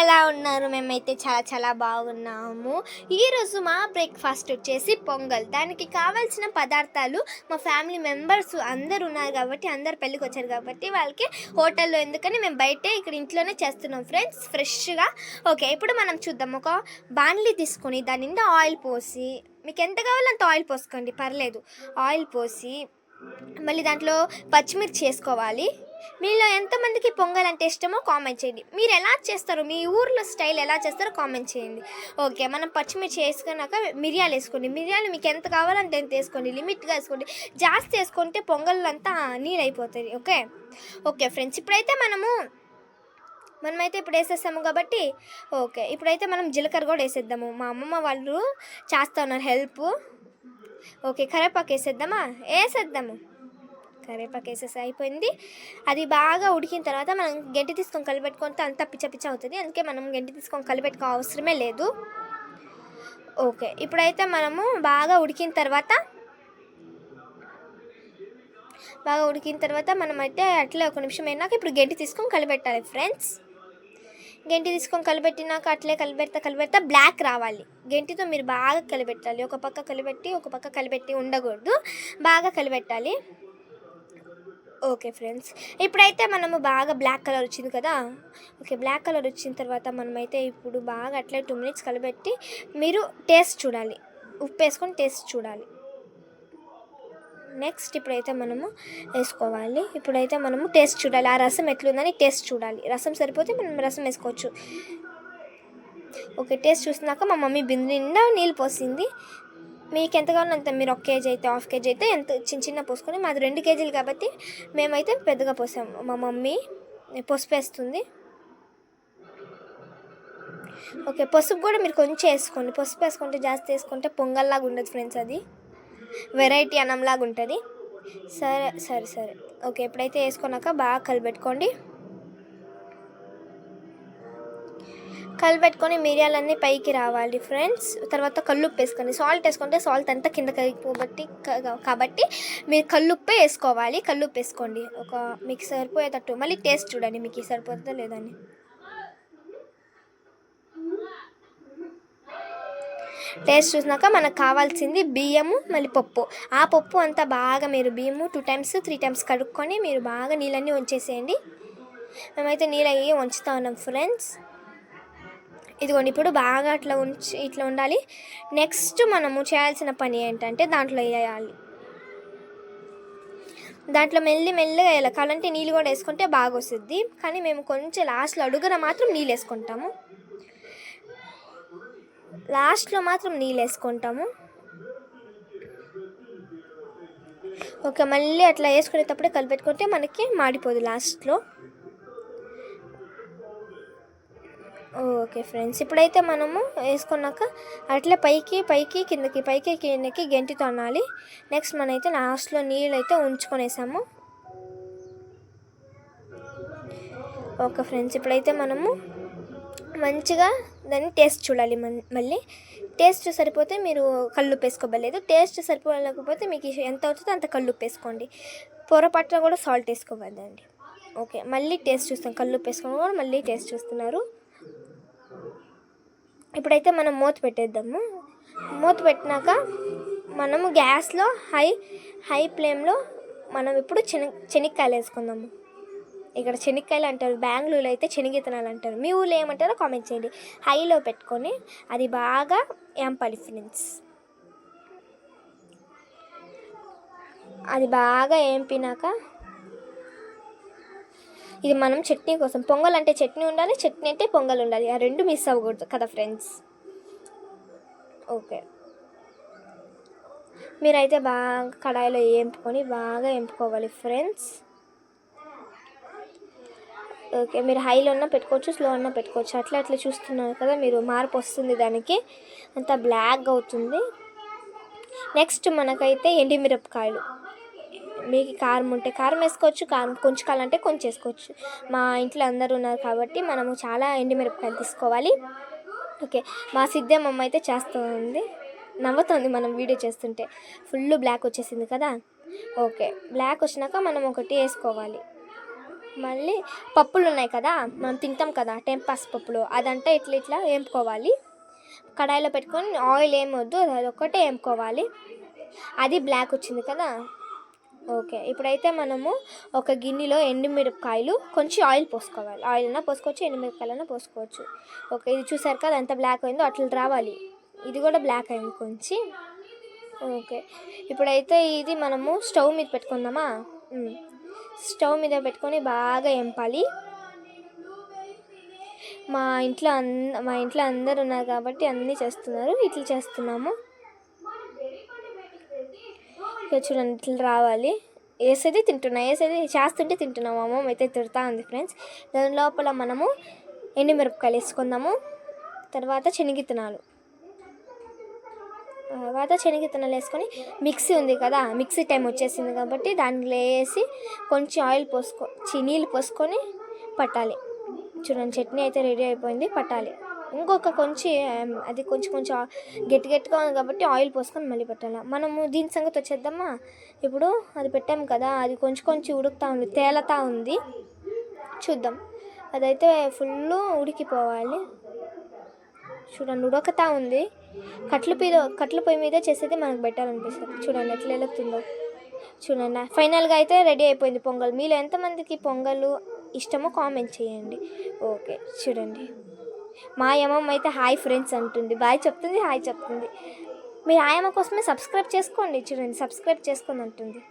ఎలా ఉన్నారు? మేమైతే చాలా చాలా బాగున్నాము. ఈరోజు మా బ్రేక్ఫాస్ట్ వచ్చేసి పొంగల్. దానికి కావాల్సిన పదార్థాలు మా ఫ్యామిలీ మెంబర్స్ అందరు ఉన్నారు కాబట్టి, అందరు పెళ్ళికి వచ్చారు కాబట్టి వాళ్ళకి హోటల్లో ఎందుకని మేము బయటే ఇక్కడ ఇంట్లోనే చేస్తున్నాం ఫ్రెండ్స్, ఫ్రెష్గా. ఓకే, ఇప్పుడు మనం చూద్దాం. ఒక బాణలి తీసుకొని దాని నిండా ఆయిల్ పోసి, మీకు ఎంత కావాలో అంత ఆయిల్ పోసుకోండి, పర్లేదు. ఆయిల్ పోసి మళ్ళీ దాంట్లో పచ్చిమిర్చి వేసుకోవాలి. మీలో ఎంతమందికి పొంగల్ అంటే ఇష్టమో కామెంట్ చేయండి. మీరు ఎలా చేస్తారో, మీ ఊర్లో స్టైల్ ఎలా చేస్తారో కామెంట్ చేయండి. ఓకే, మనం పచ్చిమిర్చి వేసుకున్నాక మిరియాలు వేసుకోండి. మిరియాలు మీకు ఎంత కావాలంటే ఎంత వేసుకోండి, లిమిట్గా వేసుకోండి. జాస్తి వేసుకుంటే పొంగల్ అంతా నీళ్ళైపోతుంది. ఓకే ఫ్రెండ్స్, మనమైతే ఇప్పుడు వేసేస్తాము కాబట్టి ఓకే, ఇప్పుడైతే మనం జీలకర్ర కూడా వేసేద్దాము. మా అమ్మమ్మ వాళ్ళు చేస్తూ ఉన్నారు హెల్ప్. ఓకే, కరివేపాకు వేసేద్దాము. కరివేపాకు వేసేసి అయిపోయింది. అది బాగా ఉడికిన తర్వాత మనం గంటి తీసుకొని కలిపెట్టుకుంటే అంతా పిచ్చ అవుతుంది. అందుకే మనం గంటి తీసుకొని కలిపెట్టుకో అవసరమే లేదు. ఓకే, ఇప్పుడైతే మనము బాగా ఉడికిన తర్వాత మనమైతే అట్లే ఒక నిమిషం అయినాక ఇప్పుడు గంటి తీసుకొని కలిపెట్టాలి ఫ్రెండ్స్. గంటి తీసుకొని కలిపెట్టినాక అట్లే కలిపెడతా బ్లాక్ రావాలి. గంటితో మీరు బాగా కలిపెట్టాలి. ఒక పక్క కలిపెట్టి ఉండకూడదు, బాగా కలిపెట్టాలి. ఓకే ఫ్రెండ్స్, ఇప్పుడైతే మనము బాగా బ్లాక్ కలర్ వచ్చింది కదా. ఓకే, బ్లాక్ కలర్ వచ్చిన తర్వాత మనమైతే ఇప్పుడు బాగా అట్లే 2 minutes కలిపెట్టి మీరు టేస్ట్ చూడాలి, ఉప్పు వేసుకొని టేస్ట్ చూడాలి. నెక్స్ట్ ఇప్పుడైతే మనము వేసుకోవాలి. ఇప్పుడైతే మనము టేస్ట్ చూడాలి, ఆ రసం ఎట్లుందని టేస్ట్ చూడాలి. రసం సరిపోతే మనం రసం వేసుకోవచ్చు. ఓకే, టేస్ట్ చూసినాక మా మమ్మీ బిందె నిండా నీళ్ళు పోసింది. మీకు ఎంత కావాలో అంత, మీరు 1 kg అయితే 1/2 kg అయితే ఎంత చిన్న పోసుకొని, మాది 2 kg కాబట్టి మేమైతే పెద్దగా పోసాము. మా మమ్మీ పసుపు వేస్తుంది. ఓకే, పసుపు కూడా మీరు కొంచెం వేసుకోండి. పసుపు వేసుకుంటే జాస్తి వేసుకుంటే పొంగల్లాగా ఉండదు ఫ్రెండ్స్, అది వెరైటీ అన్నంలాగా ఉంటుంది. సరే. ఓకే, ఎప్పుడైతే వేసుకున్నాక బాగా కలిపెట్టుకోండి. కలిపెట్టుకొని మిరియాలన్నీ పైకి రావాలి ఫ్రెండ్స్. తర్వాత కల్లుప్పు వేసుకోండి. సాల్ట్ వేసుకుంటే సాల్ట్ అంతా కింద కాబట్టి మీరు కల్లుప్పే వేసుకోవాలి. కల్లుప్పు వేసుకోండి మీకు సరిపోయేటట్టు. మళ్ళీ టేస్ట్ చూడండి మీకు సరిపోతుందో లేదని. టేస్ట్ చూసినాక మనకు కావాల్సింది బియ్యము, మళ్ళీ పప్పు. ఆ పప్పు అంతా బాగా మీరు బియ్యము 2 times 3 times కడుక్కొని మీరు బాగా నీళ్ళన్నీ వంచేసేయండి. మేమైతే నీళ్ళు అయ్యి వంచుతా ఉన్నాం ఫ్రెండ్స్. ఇదిగోండి, ఇప్పుడు బాగా ఇట్లా ఉండాలి. నెక్స్ట్ మనము చేయాల్సిన పని ఏంటంటే దాంట్లో వేయాలి. దాంట్లో మెల్లిగా వేయాలి. కావాలంటే నీళ్ళు కూడా వేసుకుంటే బాగా వస్తుంది, కానీ మేము కొంచెం లాస్ట్లో అడుగున మాత్రం నీళ్ళు వేసుకుంటాము. ఓకే, మళ్ళీ అట్లా వేసుకునేటప్పుడే కలిపెట్టుకుంటే మనకి మాడిపోదు లాస్ట్లో. ఓకే ఫ్రెండ్స్, ఇప్పుడైతే మనము వేసుకున్నాక అట్లా పైకి కిందకి గంటితో అనాలి. నెక్స్ట్ మనమైతే లాస్ట్లో నీళ్ళు అయితే ఉంచుకొనేసాము. ఓకే ఫ్రెండ్స్, ఇప్పుడైతే మనము మంచిగా దాన్ని టేస్ట్ చూడాలి. మళ్ళీ టేస్ట్ సరిపోతే మీరు కల్లుప్పు వేసుకోవలేదు. టేస్ట్ సరిపోలేకపోతే మీకు ఎంత అవుతుందో అంత కల్లుప్పు వేసుకోండి. పొరపాటున కూడా సాల్ట్ వేసుకోవద్దండి. ఓకే, మళ్ళీ టేస్ట్ చూస్తాం. కల్లుప్పు వేసుకొని కూడా మళ్ళీ టేస్ట్ చూస్తున్నారు. ఇప్పుడైతే మనం మూత పెట్టేద్దాము. మూత పెట్టినాక మనము గ్యాస్లో హై ఫ్లేమ్లో మనం ఇప్పుడు శనక్కాయలు వేసుకుందాము. ఇక్కడ శనక్కాయలు అంటారు, బెంగళూరులో అయితే శనగిత్తనాలు అంటారు. మీ ఊళ్ళో ఏమంటారో కామెంట్ చేయండి. హైలో పెట్టుకొని అది బాగా ఏంపాలి ఫ్రెండ్స్. అది బాగా ఏంపినాక ఇది మనం చట్నీ కోసం, పొంగల్ అంటే చట్నీ ఉండాలి, చట్నీ అంటే పొంగల్ ఉండాలి. ఆ రెండు మిస్ అవ్వకూడదు కదా ఫ్రెండ్స్. ఓకే, మీరైతే బాగా కడాయిలో బాగా ఎంపుకోవాలి ఫ్రెండ్స్. ఓకే, మీరు హైలో ఉన్న పెట్టుకోవచ్చు, స్లో ఉన్న పెట్టుకోవచ్చు. అట్లా చూస్తున్నారు కదా మీరు, మార్పు వస్తుంది దానికి, అంతా బ్లాక్ అవుతుంది. నెక్స్ట్ మనకైతే ఎండుమిరపకాయలు. మీకు కారం ఉంటే కారం వేసుకోవచ్చు, కారం కొంచెం కావాలంటే కొంచెం వేసుకోవచ్చు. మా ఇంట్లో అందరూ ఉన్నారు కాబట్టి మనము చాలా ఎండుమిరపకాయలు తీసుకోవాలి. ఓకే, మా సిద్ధమ్మ అయితే చేస్తుంది, నవ్వుతుంది మనం వీడియో చేస్తుంటే. ఫుల్ బ్లాక్ వచ్చేసింది కదా. ఓకే, బ్లాక్ వచ్చినాక మనం ఒకటి వేసుకోవాలి. మళ్ళీ పప్పులు ఉన్నాయి కదా, మనం తింటాం కదా టెంపాస్ పప్పులు, అదంటే ఇట్లా ఇట్లా వేపుకోవాలి. కడాయిలో పెట్టుకొని ఆయిల్ ఏమొద్దు, అది ఒక్కటే వేపుకోవాలి. అది బ్లాక్ వచ్చింది కదా. ఓకే, ఇప్పుడైతే మనము ఒక గిన్నెలో ఎండుమిరపకాయలు, కొంచెం ఆయిల్ పోసుకోవాలి. ఆయిల్ అయినా పోసుకోవచ్చు, ఎండుమిరపకాయలైనా పోసుకోవచ్చు. ఓకే, ఇది చూసారు కదా ఎంత బ్లాక్ అయిందో, అట్లా రావాలి. ఇది కూడా బ్లాక్ అయింది కొంచెం. ఓకే, ఇప్పుడైతే ఇది మనము స్టవ్ మీద పెట్టుకుందామా. స్టవ్ మీద పెట్టుకొని బాగా ఎంపాలి. మా ఇంట్లో అందరు ఉన్నారు కాబట్టి అన్నీ చేస్తున్నారు, ఇట్లా చేస్తున్నాము. ఇక చూడండి ఇట్లా రావాలి. వేసేది చేస్తుంటే తింటున్నాము. అమ్మ అయితే తిడతా ఉంది ఫ్రెండ్స్. దాని లోపల మనము ఎండుమిరపకాయలు వేసుకుందాము. తర్వాత శనగిత్తనాలు వేసుకొని, మిక్సీ ఉంది కదా, మిక్సీ టైం వచ్చేసింది కాబట్టి దాంట్లో వేసి కొంచెం నీళ్ళు పోసుకొని పట్టాలి. చూడండి చట్నీ అయితే రెడీ అయిపోయింది, పట్టాలి. ఇంకొక అది కొంచెం గట్టిగా ఉంది కాబట్టి ఆయిల్ పోసుకొని మళ్ళీ పెట్టాలి. మనము దీని సంగతి వచ్చేద్దామా. ఇప్పుడు అది పెట్టాము కదా, అది కొంచెం ఉడుకుతూ ఉంది, తేలుతూ ఉంది. చూద్దాం, అదైతే ఫుల్ ఉడికిపోవాలి. చూడండి ఉడకతా ఉంది. కట్ల పొయ్యి మీద చేసేది మనకు పెట్టాలనిపిస్తుంది. చూడండి ఎట్లా వెలుగుతుందో. చూడండి ఫైనల్గా అయితే రెడీ అయిపోయింది పొంగల్. మీలో ఎంతమందికి పొంగల్ ఇష్టమో కామెంట్ చేయండి. ఓకే, చూడండి మా అమ్మమ్మ అయితే హాయ్ ఫ్రెండ్స్ అంటుంది, బాయ్ చెప్తుంది, హాయ్ చెప్తుంది. మీరు ఆయమ్మ కోసమే సబ్స్క్రైబ్ చేసుకోండి. చూడండి సబ్స్క్రైబ్ చేసుకొని అంటుంది.